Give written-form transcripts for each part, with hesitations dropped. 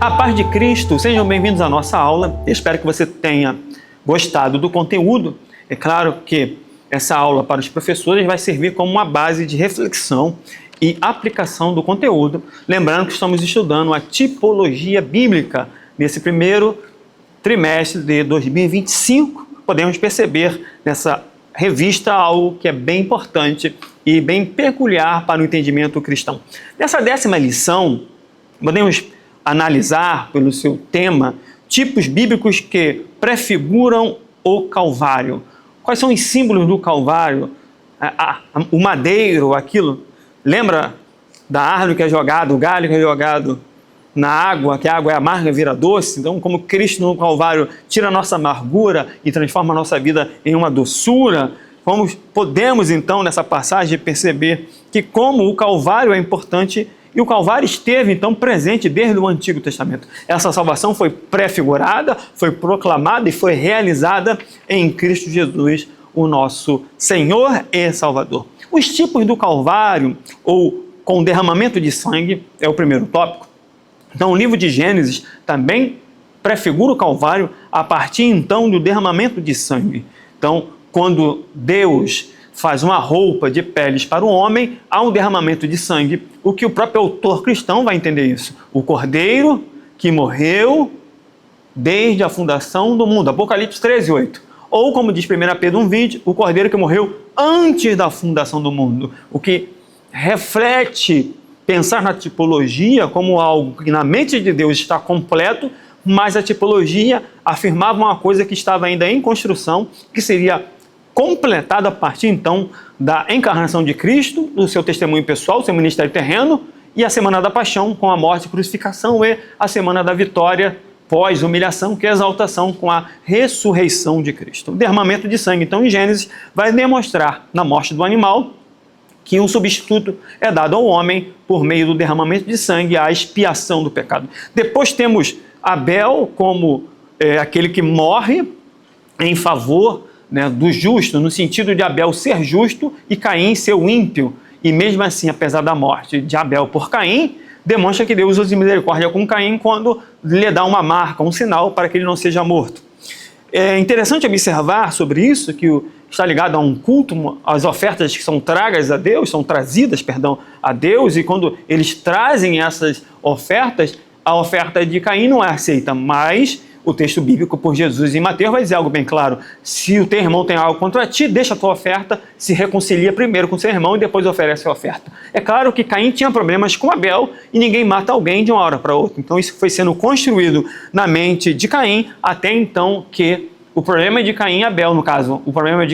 A paz de Cristo, sejam bem-vindos à nossa aula. Espero que você tenha gostado do conteúdo. É claro que essa aula para os professores vai servir como uma base de reflexão e aplicação do conteúdo. Lembrando que estamos estudando a tipologia bíblica nesse primeiro trimestre de 2025. Podemos perceber nessa revista algo que é bem importante e bem peculiar para o entendimento cristão. Nessa 10ª lição, podemos analisar pelo seu tema tipos bíblicos que prefiguram o Calvário. Quais são os símbolos do Calvário? O madeiro, aquilo, lembra da árvore que é jogado, o galho que é jogado na água, que a água é amarga e vira doce? Então, como Cristo no Calvário tira a nossa amargura e transforma a nossa vida em uma doçura, podemos então nessa passagem perceber que como o Calvário é importante e o Calvário esteve, então, presente desde o Antigo Testamento. Essa salvação foi prefigurada, foi proclamada e foi realizada em Cristo Jesus, o nosso Senhor e Salvador. Os tipos do Calvário, ou com derramamento de sangue, é o primeiro tópico. Então, o livro de Gênesis também prefigura o Calvário a partir, então, do derramamento de sangue. Então, quando Deus faz uma roupa de peles para o homem, há um derramamento de sangue, o que o próprio autor cristão vai entender isso. O Cordeiro que morreu desde a fundação do mundo, Apocalipse 13:8. Ou, como diz 1 Pedro 1:20, o Cordeiro que morreu antes da fundação do mundo, o que reflete pensar na tipologia como algo que na mente de Deus está completo, mas a tipologia afirmava uma coisa que estava ainda em construção, que seria completado a partir, então, da encarnação de Cristo, do seu testemunho pessoal, seu ministério terreno, e a semana da paixão, com a morte e crucificação, e a semana da vitória, pós-humilhação, que é a exaltação com a ressurreição de Cristo. O derramamento de sangue, então, em Gênesis, vai demonstrar, na morte do animal, que um substituto é dado ao homem por meio do derramamento de sangue, a expiação do pecado. Depois temos Abel como aquele que morre em favor do justo, no sentido de Abel ser justo e Caim ser o ímpio. E mesmo assim, apesar da morte de Abel por Caim, demonstra que Deus usa misericórdia com Caim quando lhe dá uma marca, um sinal para que ele não seja morto. É interessante observar sobre isso, que está ligado a um culto, as ofertas que são trazidas a Deus, e quando eles trazem essas ofertas, a oferta de Caim não é aceita, mas o texto bíblico por Jesus em Mateus vai dizer algo bem claro: se o teu irmão tem algo contra ti, deixa a tua oferta, se reconcilia primeiro com seu irmão e depois oferece a oferta. É claro que Caim tinha problemas com Abel e ninguém mata alguém de uma hora para outra. Então isso foi sendo construído na mente de Caim, até então que o problema de Caim e Abel, no caso, o problema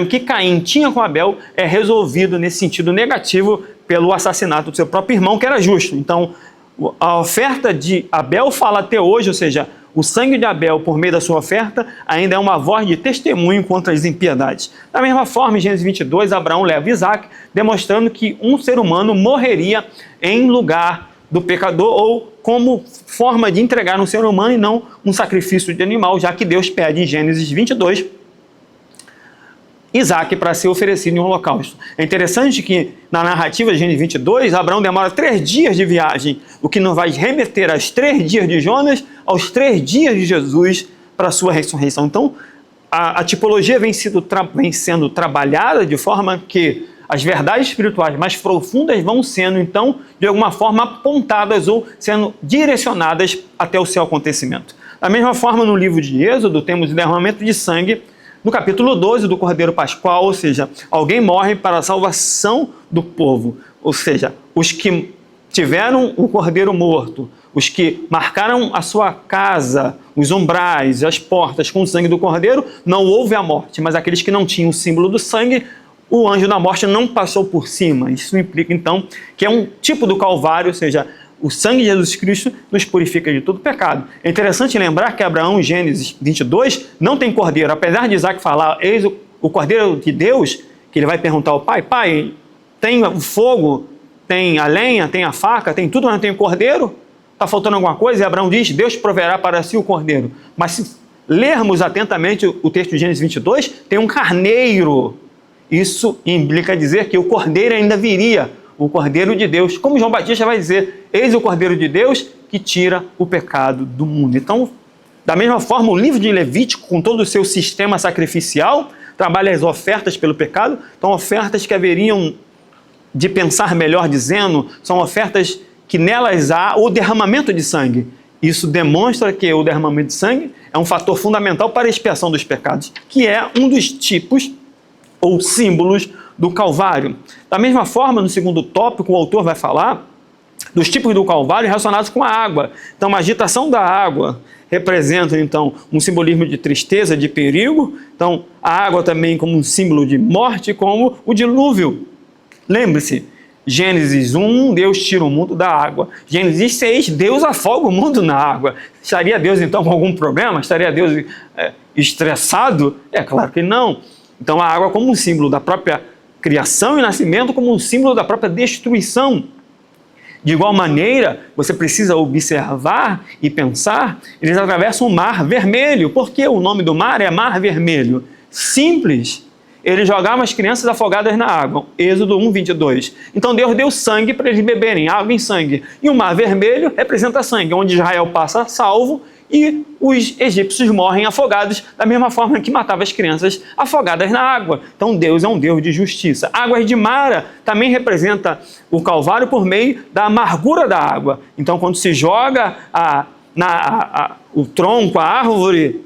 que Caim tinha com Abel é resolvido nesse sentido negativo pelo assassinato do seu próprio irmão, que era justo. Então, a oferta de Abel fala até hoje, ou seja, o sangue de Abel, por meio da sua oferta, ainda é uma voz de testemunho contra as impiedades. Da mesma forma, em Gênesis 22, Abraão leva Isaac, demonstrando que um ser humano morreria em lugar do pecador, ou como forma de entregar um ser humano e não um sacrifício de animal, já que Deus pede em Gênesis 22 Isaac para ser oferecido em um holocausto. É interessante que na narrativa de Gênesis 22, Abraão demora 3 dias de viagem, o que nos vai remeter aos 3 dias de Jonas, aos 3 dias de Jesus para a sua ressurreição. Então, a tipologia vem sendo trabalhada de forma que as verdades espirituais mais profundas vão sendo, então, de alguma forma apontadas ou sendo direcionadas até o seu acontecimento. Da mesma forma, no livro de Êxodo, temos o derramamento de sangue, no capítulo 12 do Cordeiro Pascual, ou seja, alguém morre para a salvação do povo. Ou seja, os que tiveram o Cordeiro morto, os que marcaram a sua casa, os umbrais, as portas com o sangue do Cordeiro, não houve a morte, mas aqueles que não tinham o símbolo do sangue, o anjo da morte não passou por cima. Isso implica, então, que é um tipo do Calvário, ou seja, o sangue de Jesus Cristo nos purifica de todo pecado. É interessante lembrar que Abraão, em Gênesis 22, não tem cordeiro. Apesar de Isaac falar, eis o cordeiro de Deus, que ele vai perguntar ao pai: pai, tem o fogo, tem a lenha, tem a faca, tem tudo, mas não tem o cordeiro? Está faltando alguma coisa? E Abraão diz: Deus proverá para si o cordeiro. Mas se lermos atentamente o texto de Gênesis 22, tem um carneiro. Isso implica dizer que o cordeiro ainda viria. o Cordeiro de Deus. Como João Batista vai dizer, eis o Cordeiro de Deus que tira o pecado do mundo. Então, da mesma forma, o livro de Levítico, com todo o seu sistema sacrificial, trabalha as ofertas pelo pecado. Então, ofertas que haveriam de pensar melhor dizendo, são ofertas que nelas há o derramamento de sangue. Isso demonstra que o derramamento de sangue é um fator fundamental para a expiação dos pecados, que é um dos tipos ou símbolos do Calvário. Da mesma forma, no segundo tópico, o autor vai falar dos tipos do Calvário relacionados com a água. Então, a agitação da água representa, então, um simbolismo de tristeza, de perigo. Então, a água também como um símbolo de morte, como o dilúvio. Lembre-se, Gênesis 1, Deus tira o mundo da água. Gênesis 6, Deus afoga o mundo na água. Estaria Deus, então, com algum problema? Estaria Deus estressado? É claro que não. Então, a água como um símbolo da própria criação e nascimento, como um símbolo da própria destruição. De igual maneira, você precisa observar e pensar, eles atravessam o Mar Vermelho. Por que o nome do mar é Mar Vermelho? Simples. Eles jogavam as crianças afogadas na água. Êxodo 1, 22. Então Deus deu sangue para eles beberem, água em sangue. E o Mar Vermelho representa sangue, onde Israel passa salvo e os egípcios morrem afogados, da mesma forma que matava as crianças afogadas na água. Então Deus é um Deus de justiça. Águas de Mara também representa o Calvário por meio da amargura da água. Então quando se joga o tronco, a árvore,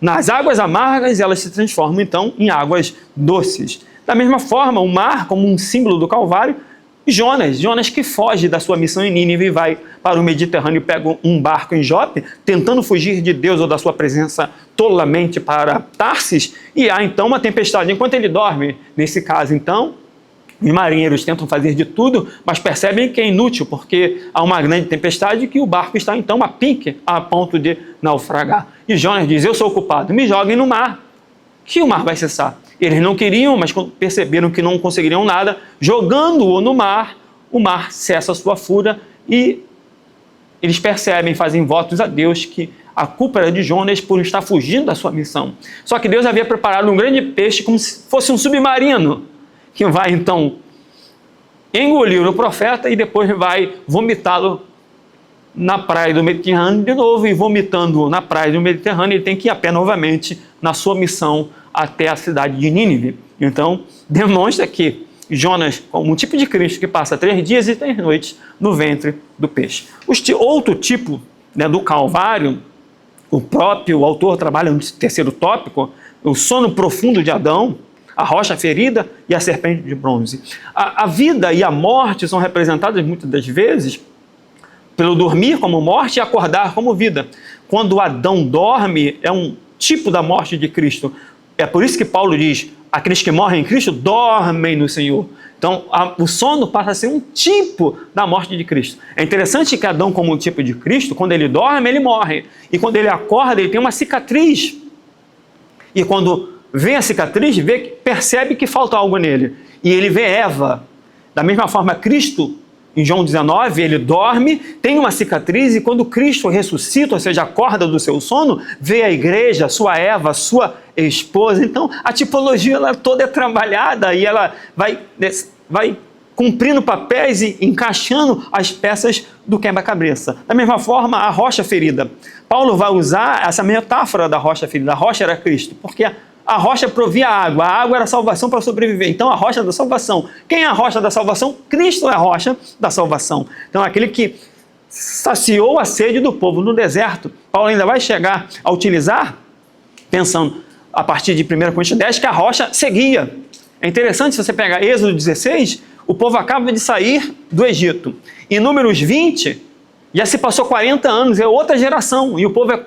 nas águas amargas, elas se transformam então em águas doces. Da mesma forma, o mar, como um símbolo do Calvário, Jonas que foge da sua missão em Nínive e vai para o Mediterrâneo e pega um barco em Jope, tentando fugir de Deus ou da sua presença tolamente para Tarsis, e há então uma tempestade enquanto ele dorme. Nesse caso, então, os marinheiros tentam fazer de tudo, mas percebem que é inútil, porque há uma grande tempestade que o barco está então a pique, a ponto de naufragar. E Jonas diz, eu sou o culpado, me joguem no mar, que o mar vai cessar. Eles não queriam, mas quando perceberam que não conseguiriam nada, jogando-o no mar, o mar cessa a sua fúria e eles percebem, fazem votos a Deus que a culpa era de Jonas por estar fugindo da sua missão. Só que Deus havia preparado um grande peixe como se fosse um submarino, que vai então engolir o profeta e depois vai vomitá-lo na praia do Mediterrâneo de novo, e vomitando na praia do Mediterrâneo, ele tem que ir a pé novamente na sua missão até a cidade de Nínive. Então, demonstra que Jonas, como um tipo de Cristo que passa 3 dias e 3 noites no ventre do peixe. Outro tipo, né, do Calvário, o próprio autor trabalha no terceiro tópico, o sono profundo de Adão, a rocha ferida e a serpente de bronze. A vida e a morte são representadas muitas das vezes pelo dormir como morte e acordar como vida. Quando Adão dorme, é um tipo da morte de Cristo. É por isso que Paulo diz, aqueles que morrem em Cristo dormem no Senhor. Então, o sono passa a ser um tipo da morte de Cristo. É interessante que Adão, como um tipo de Cristo, quando ele dorme, ele morre. E quando ele acorda, ele tem uma cicatriz. E quando vê a cicatriz, percebe que falta algo nele. E ele vê Eva. Da mesma forma, Cristo, em João 19, ele dorme, tem uma cicatriz, e quando Cristo ressuscita, ou seja, acorda do seu sono, vê a igreja, sua Eva, sua esposa. Então, a tipologia ela toda é trabalhada e ela vai cumprindo papéis e encaixando as peças do quebra-cabeça. Da mesma forma, a rocha ferida. Paulo vai usar essa metáfora da rocha ferida. A rocha era Cristo, porque a rocha provia água, a água era salvação para sobreviver. Então, a rocha da salvação. Quem é a rocha da salvação? Cristo é a rocha da salvação. Então, aquele que saciou a sede do povo no deserto. Paulo ainda vai chegar a utilizar, pensando a partir de 1 Coríntios 10, que a rocha seguia. É interessante, se você pegar Êxodo 16, o povo acaba de sair do Egito. Em Números 20, já se passou 40 anos, é outra geração, e o povo é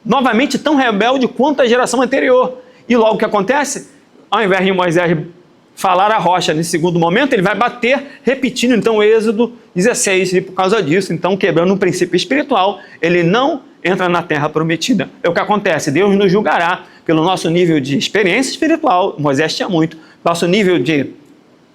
novamente tão rebelde quanto a geração anterior. E logo o que acontece? Ao invés de Moisés falar a rocha nesse segundo momento, ele vai bater, repetindo então Êxodo 16, e por causa disso, então quebrando um princípio espiritual, ele não entra na terra prometida. É o que acontece, Deus nos julgará pelo nosso nível de experiência espiritual, Moisés tinha muito, nosso nível de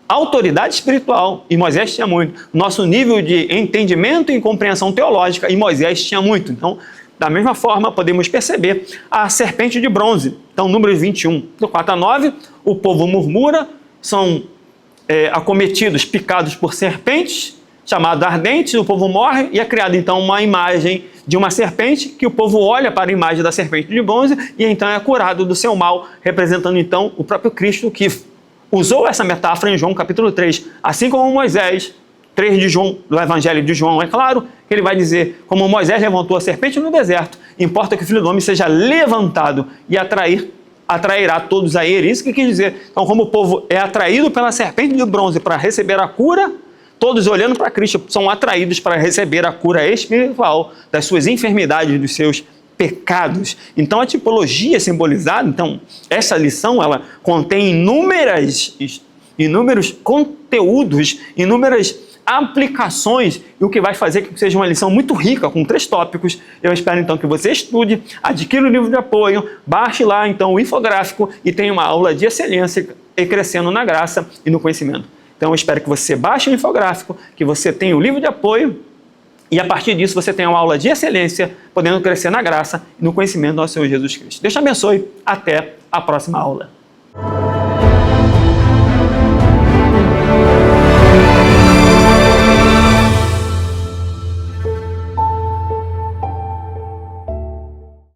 autoridade espiritual, e Moisés tinha muito, nosso nível de entendimento e compreensão teológica, e Moisés tinha muito. Então, da mesma forma, podemos perceber a serpente de bronze. Então, Números 21, do 4 a 9, o povo murmura, são acometidos, picados por serpentes, chamado ardentes, o povo morre e é criada então uma imagem de uma serpente, que o povo olha para a imagem da serpente de bronze e então é curado do seu mal, representando então o próprio Cristo, que usou essa metáfora em João capítulo 3, assim como Moisés, 3 de João, do Evangelho de João, é claro, que ele vai dizer, como Moisés levantou a serpente no deserto, importa que o Filho do Homem seja levantado e atrairá todos a ele. Isso que quis dizer. Então, como o povo é atraído pela serpente de bronze para receber a cura, todos olhando para Cristo são atraídos para receber a cura espiritual das suas enfermidades, dos seus pecados. Então, a tipologia simbolizada, então, essa lição, ela contém inúmeros conteúdos, inúmeras aplicações, e o que vai fazer que seja uma lição muito rica, com 3 tópicos. Eu espero então que você estude, adquira o livro de apoio, baixe lá então o infográfico e tenha uma aula de excelência e crescendo na graça e no conhecimento. Então eu espero que você baixe o infográfico, que você tenha o livro de apoio e a partir disso você tenha uma aula de excelência, podendo crescer na graça e no conhecimento do nosso Senhor Jesus Cristo. Deus te abençoe, até a próxima aula.